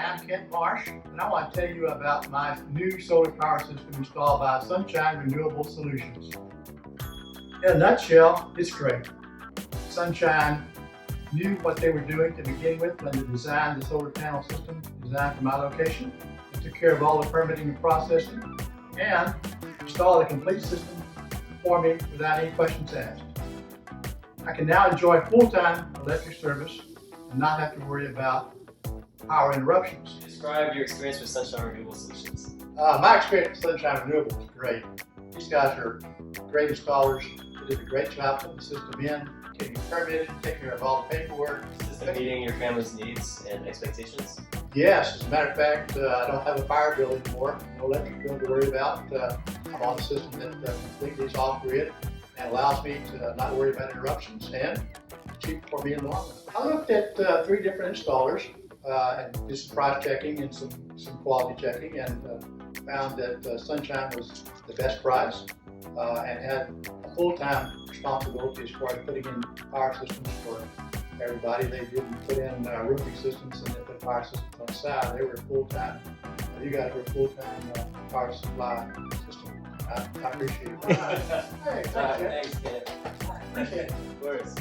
I'm Kent Marsh, and I want to tell you about my new solar power system installed by Sunshine Renewable Solutions. In a nutshell, it's great. Sunshine knew what they were doing to begin with when they designed the solar panel system designed for my location. They took care of all the permitting and processing and installed a complete system for me without any questions asked. I can now enjoy full-time electric service and not have to worry about power interruptions. Describe your experience with Sunshine Renewable Solutions. My experience with Sunshine Renewable is great. These guys are great installers. They did a great job putting the system in, getting it permitted, taking care of all the paperwork. Is this meeting your family's needs and expectations? Yes, as a matter of fact, I don't have a fire bill anymore, no electric bill to worry about. I'm on a system that completely is off-grid and allows me to not worry about interruptions and cheap for me in the long run. I looked at 3 different installers and did some price checking and some quality checking, and found that Sunshine was the best price and had a full-time responsibility as far as putting in power systems for everybody. They didn't put in roofing systems and they put fire systems on the side. They were full-time. You guys were a full-time power supply system. I appreciate it. Hey, Thanks, Ken. Appreciate it. Of course.